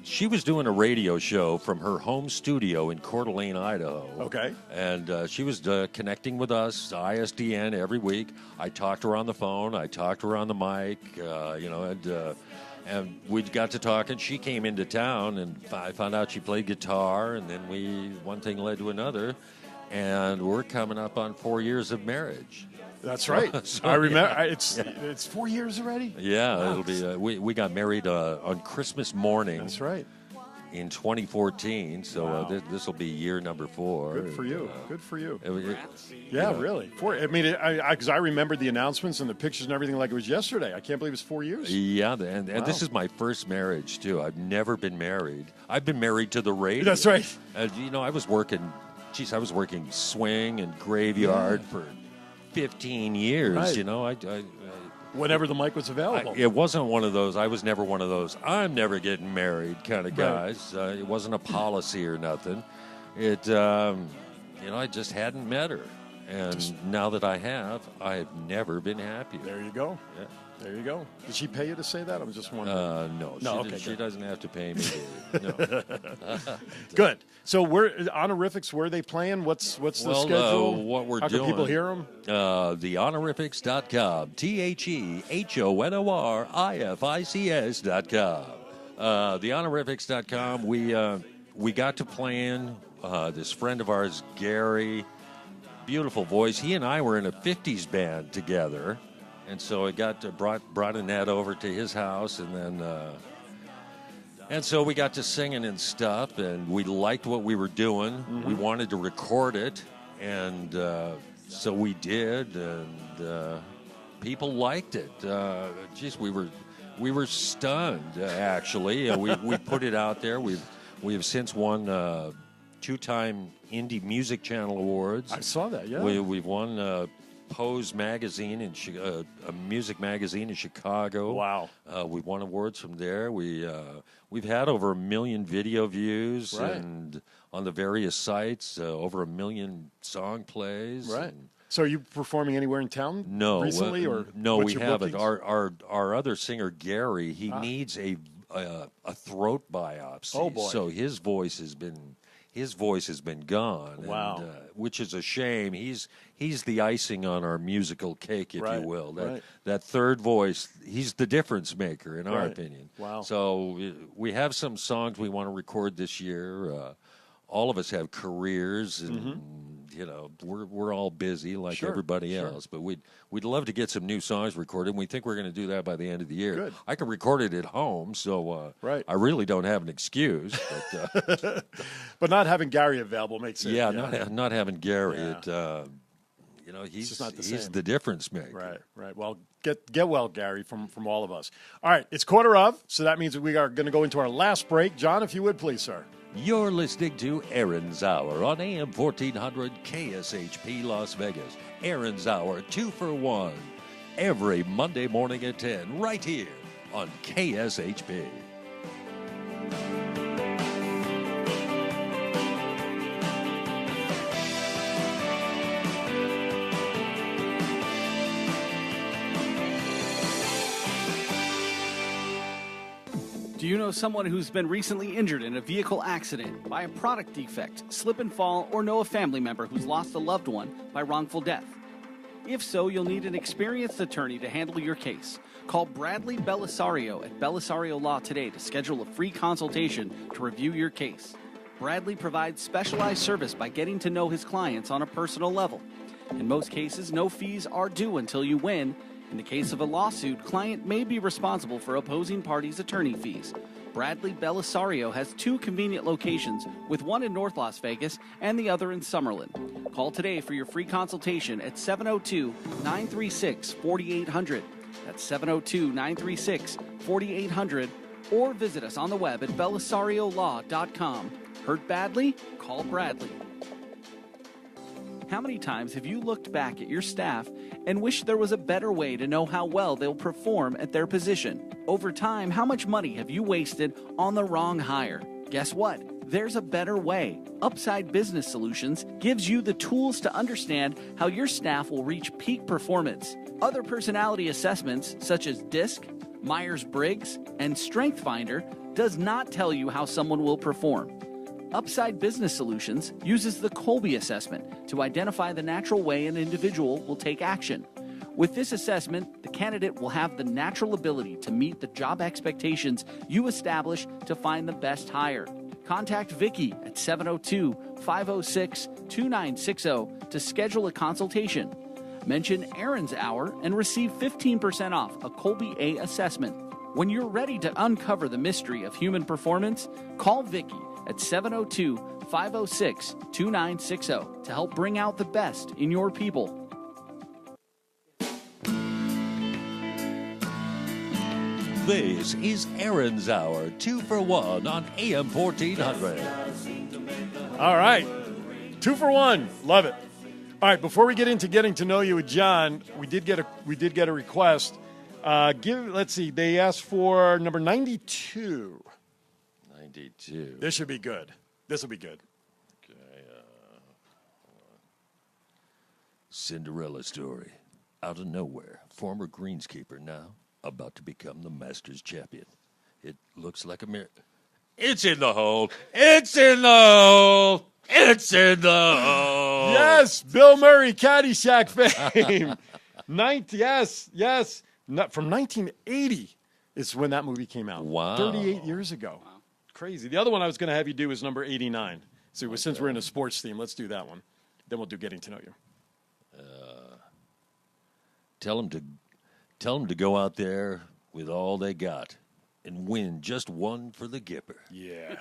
she was doing a radio show from her home studio in Coeur d'Alene, Idaho. Okay. And she was connecting with us, ISDN, every week. I talked to her on the phone. I talked to her on the mic, and we got to talking. She came into town, and I found out she played guitar, and then one thing led to another, and we're coming up on 4 years of marriage. That's right. I remember. Yeah. It's 4 years already. Yeah, wow. It'll be. We got married on Christmas morning. That's right. In 2014, so wow. This will be year number 4. Good for you. Good for you. Yeah, really. Because I remembered the announcements and the pictures and everything like it was yesterday. I can't believe it's 4 years. Yeah, and wow. This is my first marriage too. I've never been married. I've been married to the radio. That's right. I was working. I was working swing and graveyard for 15 years. Right. Whenever the mic was available. It wasn't one of those. I was never one of those. I'm never getting married kind of guys. Right. It wasn't a policy or nothing. I just hadn't met her. And now that I have never been happier. There you go. Yeah. There you go. Did she pay you to say that? I'm just wondering. No. She doesn't have to pay me. No. Good. So honorifics, where are they playing? What's the schedule? What we're How doing. How can people hear them? Thehonorifics.com. TheHonorifics.com. Thehonorifics.com. We got to playing this friend of ours, Gary. Beautiful voice. He and I were in a 50s band together. And so I brought Annette over to his house, and then and so we got to singing and stuff, and we liked what we were doing. Mm-hmm. We wanted to record it, and so we did, and people liked it. We were stunned. Actually, we put it out there. We have since won 2-time Indie Music Channel awards. I saw that. Yeah, we've won. Pose magazine a music magazine in Chicago. Wow! We won awards from there. We've had over 1 million video views, right. And on the various sites, over 1 million song plays. Right. So, are you performing anywhere in town? No, recently or no, we haven't. Bookings? Our other singer Gary, he needs a throat biopsy. Oh boy! So his voice has been gone. Wow. And, which is a shame. He's the icing on our musical cake, if you will. That third voice, he's the difference maker, in our opinion. Wow. So we have some songs we want to record this year. All of us have careers, and we're all busy like everybody else. But we'd love to get some new songs recorded. And we think we're going to do that by the end of the year. Good. I can record it at home, so I really don't have an excuse. But, but not having Gary available makes sense. Yeah, not having Gary. Yeah. He's the difference maker. Right. Well, get well, Gary, from all of us. All right, it's 1:15, so that means we are going to go into our last break. John, if you would, please, sir. You're listening to Aaron's Hour on AM 1400 KSHP Las Vegas. Aaron's Hour, 2 for 1, every Monday morning at 10, right here on KSHP. Do you know someone who's been recently injured in a vehicle accident by a product defect, slip and fall, or know a family member who's lost a loved one by wrongful death? If so, you'll need an experienced attorney to handle your case. Call Bradley Belisario at Belisario Law today to schedule a free consultation to review your case. Bradley provides specialized service by getting to know his clients on a personal level. In most cases, no fees are due until you win. In the case of a lawsuit, client may be responsible for opposing parties' attorney fees. Bradley Belisario has 2 convenient locations, with one in North Las Vegas and the other in Summerlin. Call today for your free consultation at 702-936-4800. That's 702-936-4800. Or visit us on the web at belisariolaw.com. Hurt badly? Call Bradley. How many times have you looked back at your staff and wished there was a better way to know how well they'll perform at their position? Over time, how much money have you wasted on the wrong hire? Guess what? There's a better way. Upside Business Solutions gives you the tools to understand how your staff will reach peak performance. Other personality assessments, such as DISC, Myers-Briggs, and StrengthsFinder, does not tell you how someone will perform. Upside Business Solutions uses the Colby assessment to identify the natural way an individual will take action. With this assessment, the candidate will have the natural ability to meet the job expectations you establish to find the best hire. Contact Vicki at 702-506-2960 to schedule a consultation. Mention Aaron's Hour and receive 15% off a Colby A assessment. When you're ready to uncover the mystery of human performance, call Vicki at 702-506-2960 to help bring out the best in your people. This is Aaron's Hour, 2 for 1 on AM 1400. All right. 2 for 1. Love it. All right, before we get into getting to know you with John, we did get a request. Let's see. They asked for number 92. 92. This should be good. This will be good. Okay. Cinderella story. Out of nowhere, former greenskeeper now about to become the Masters champion. It looks like a miracle. It's in the hole. It's in the hole. It's in the hole. Yes, Bill Murray, Caddyshack fame. Yes. From 1980 is when that movie came out. Wow. 38 years ago. Wow. Crazy. The other one I was going to have you do is number 89. So since we're in a sports theme, let's do that one. Then we'll do Getting to Know You. Tell them to go out there with all they got and win just one for the Gipper. Yeah,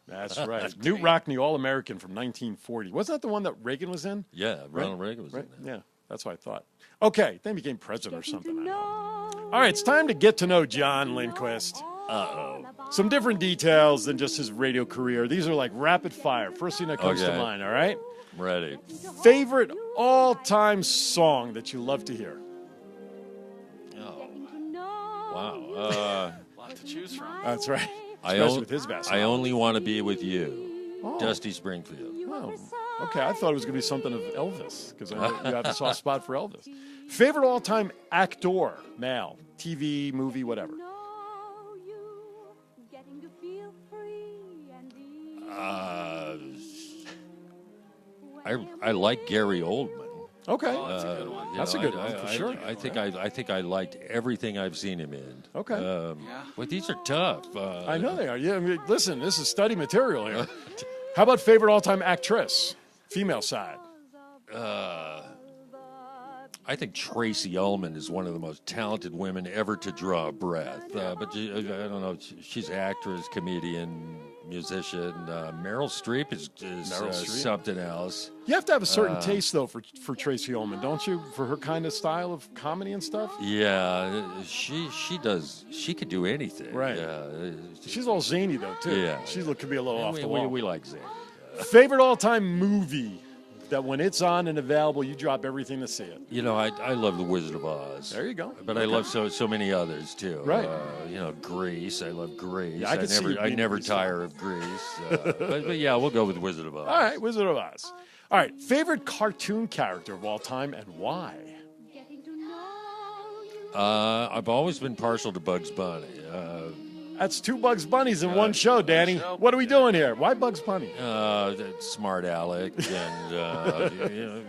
that's right. Newt Rockne, All-American from 1940. Wasn't that the one that Reagan was in? Yeah, Ronald Reagan was in there. Yeah, that's what I thought. Okay, then he became president or something. I don't know. All right, it's time to get to know John Lindquist. Uh-oh. Some different details than just his radio career. These are like rapid fire. First thing that comes to mind, all right? I'm ready. Favorite all-time song that you love to hear? Wow. A lot to choose from. That's right. With his basketball. I only want to be with you. Dusty Springfield. Oh, okay. I thought it was going to be something of Elvis because I know you have a soft spot for Elvis. Favorite all-time actor, male, TV, movie, whatever. I like Gary Oldman. Okay, that's a good one. That's a good one for sure. I think I liked everything I've seen him in. Okay. But these are tough. I know they are. Yeah. I mean, listen, this is study material here. How about favorite all-time actress, female side? I think Tracy Ullman is one of the most talented women ever to draw a breath. But I don't know. She's an actress, comedian, musician. Meryl Streep is something else. You have to have a certain taste, though, for Tracy Ullman, don't you? For her kind of style of comedy and stuff. Yeah, she does. She could do anything. Right. She's all zany though, too. Yeah. She could be a little off the wall. We like zany. Favorite all-time movie that when it's on and available, you drop everything to see it. You know, I love The Wizard of Oz. There you go. But I love so many others too. Right. Grease. I love Grease. Yeah, I never tire of Grease. But yeah, we'll go with Wizard of Oz. All right, Wizard of Oz. All right, favorite cartoon character of all time and why? I've always been partial to Bugs Bunny. That's 2 Bugs Bunnies in one show, Danny. What are we doing here? Why Bugs Bunny? Smart Alec, and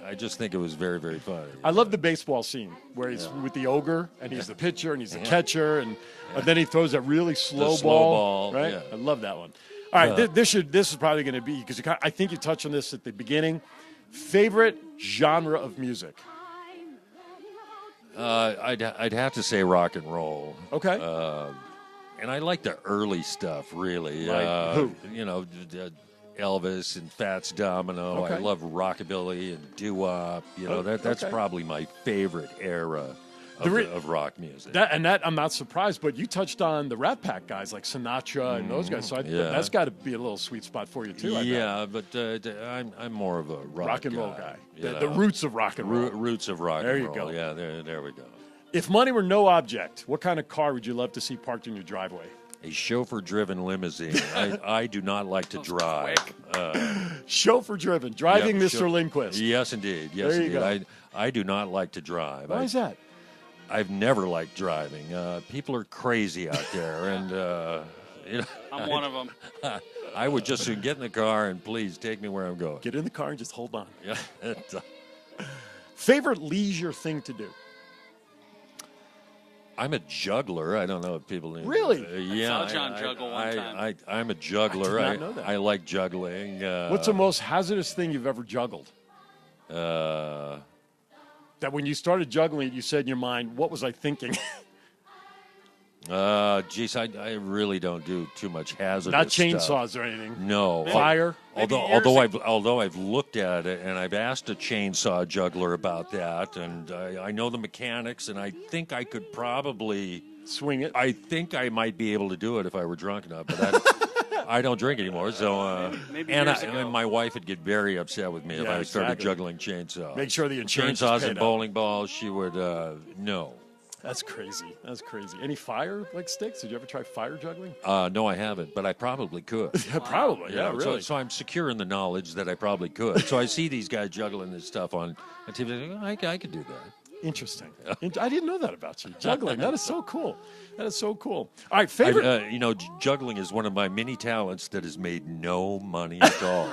I just think it was very, very funny. I love the baseball scene where he's with the ogre, and he's the pitcher, and he's the catcher, and then he throws that really slow ball. Right? Yeah. I love that one. All right, this is probably going to be, because I think you touched on this at the beginning. Favorite genre of music? I'd have to say rock and roll. Okay. And I like the early stuff, really. Right. Who? Elvis and Fats Domino. Okay. I love rockabilly and doo-wop. That's probably my favorite era of rock music. That I'm not surprised, but you touched on the Rat Pack guys like Sinatra and those guys, so that's got to be a little sweet spot for you too. But I'm more of a rock and roll guy. The roots of rock and roll. Roots of rock there and roll. There you go. Yeah, there we go. If money were no object, what kind of car would you love to see parked in your driveway? A chauffeur-driven limousine. I do not like to drive. Chauffeur-driven. Driving, Mr. Lindquist. Yes, indeed. Yes, indeed. I do not not like to drive. Why is that? I've never liked driving. People are crazy out there, and I'm one of them. I would just get in the car and please take me where I'm going. Get in the car and just hold on. Yeah. Favorite leisure thing to do? I'm a juggler. I don't know if people know. Really? Yeah. I saw John juggle one time. I'm a juggler. I did not know that. I like juggling. What's the most hazardous thing you've ever juggled? That when you started juggling it, you said in your mind, what was I thinking? Geez, I really don't do too much hazardous Not chainsaws stuff. or anything. No. Fire? Although I've looked at it and I've asked a chainsaw juggler about that, and I know the mechanics, and I think I could probably swing it. I think I might be able to do it if I were drunk enough, but I don't drink anymore. So and my wife would get very upset with me if I started juggling chainsaws. Make sure the insurance chainsaws is paid and bowling balls. She would no. That's crazy. Any fire sticks? Did you ever try fire juggling? No, I haven't, but I probably could. Yeah, probably. Yeah, really. So I'm secure in the knowledge that I probably could. So I see these guys juggling this stuff on TV. I could do that. Interesting. I didn't know that about you. Juggling. That is so cool. All right, favorite. Juggling is one of my many talents that has made no money at all.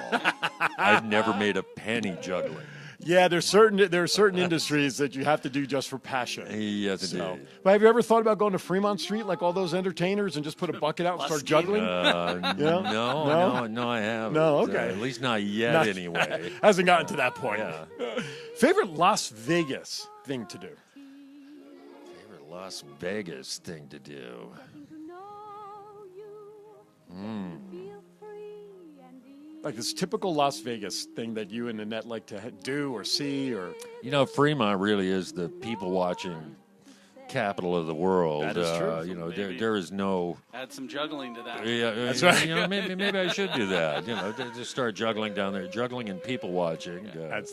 I've never made a penny juggling. Yeah, there are certain industries that you have to do just for passion. Yes, indeed. But have you ever thought about going to Fremont Street like all those entertainers and just put a bucket out and start juggling? No, I haven't. No, okay. At least not yet, anyway. Hasn't gotten to that point. Yeah. Favorite Las Vegas thing to do? Favorite Las Vegas thing to do? Like this typical Las Vegas thing that you and Annette like to do or see, or Fremont really is the people-watching capital of the world. That is true. There is no. Add some juggling to that. Yeah, that's right. Maybe I should do that. Just start juggling down there, juggling and people watching.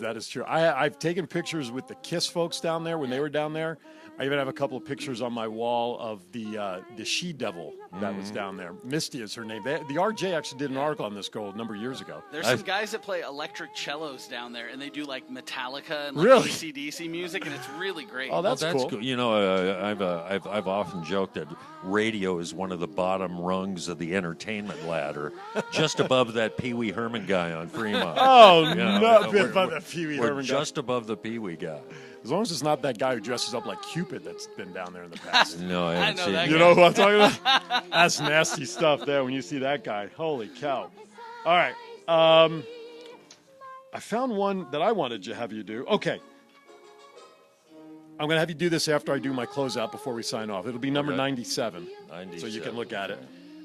That is true. I've taken pictures with the Kiss folks down there when they were down there. I even have a couple of pictures on my wall of the she-devil that was down there. Misty is her name. The RJ actually did an article on this girl a number of years ago. There's some guys that play electric cellos down there, and they do like Metallica and really? AC/DC music, and it's really great. Oh, that's cool. I've often joked that radio is one of the bottom rungs of the entertainment ladder, just above that Pee Wee Herman guy on Fremont. Oh, no, above the Pee Wee Herman guy. Just above the Pee Wee guy. As long as it's not that guy who dresses up like Cupid that's been down there in the past. No, I haven't seen that. You know who I'm talking about? That's nasty stuff there when you see that guy. Holy cow. All right. I found one that I wanted to have you do. Okay. I'm going to have you do this after I do my closeout before we sign off. It'll be number 97. So you can look at it.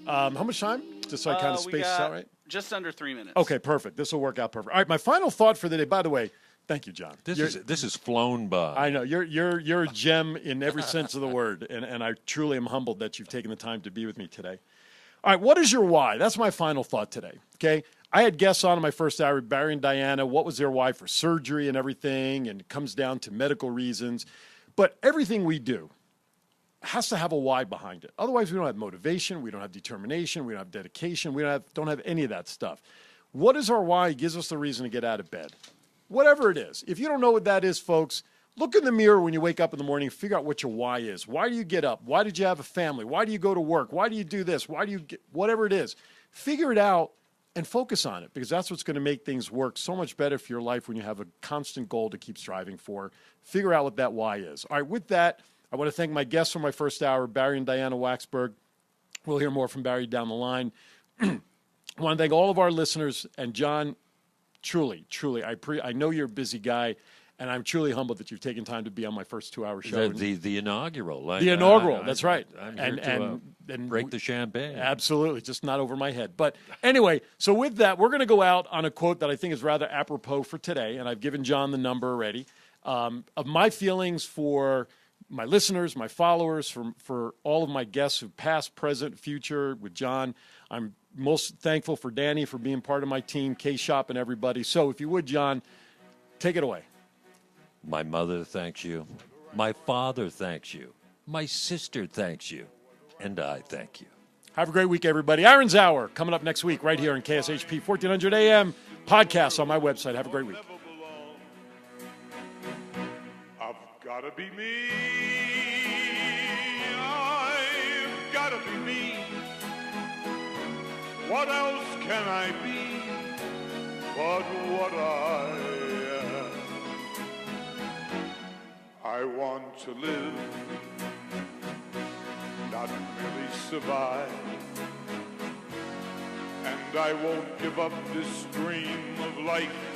How much time? Just so I kind of space this out right? Just under 3 minutes. Okay, perfect. This will work out perfect. All right, my final thought for the day, by the way, thank you, John. This is flown by. I know. You're a gem in every sense of the word, and I truly am humbled that you've taken the time to be with me today. All right, what is your why? That's my final thought today, okay? I had guests on in my first hour, Barry and Diana. What was their why for surgery and everything, and it comes down to medical reasons. But everything we do has to have a why behind it. Otherwise, we don't have motivation, we don't have determination, we don't have dedication, we don't have any of that stuff. What is our why? It gives us the reason to get out of bed. Whatever it is. If you don't know what that is, folks, look in the mirror when you wake up in the morning, figure out what your why is. Why do you get up? Why did you have a family? Why do you go to work? Why do you do this? Why do you get, whatever it is, figure it out and focus on it, because that's what's going to make things work so much better for your life when you have a constant goal to keep striving for. Figure out what that why is. All right, with that, I want to thank my guests for my first hour, Barry and Diana Waxberg. We'll hear more from Barry down the line. I want to thank all of our listeners, and John, truly, I know you're a busy guy, and I'm truly humbled that you've taken time to be on my first 2-hour show. The inaugural. The inaugural, that's right. I'm here to break the champagne. Absolutely, just not over my head. But anyway, so with that, we're going to go out on a quote that I think is rather apropos for today, and I've given John the number already, of my feelings for my listeners, my followers, for all of my guests who past, present, future with John. I'm most thankful for Danny for being part of my team, K-Shop, and everybody. So if you would, John, take it away. My mother thanks you. My father thanks you. My sister thanks you. And I thank you. Have a great week, everybody. Arond's Hour coming up next week right here in KSHP 1400 AM. Podcasts on my website. Have a great week. I've got to be me. I've got to be me. What else can I be but what I am? I want to live, not merely survive. And I won't give up this dream of life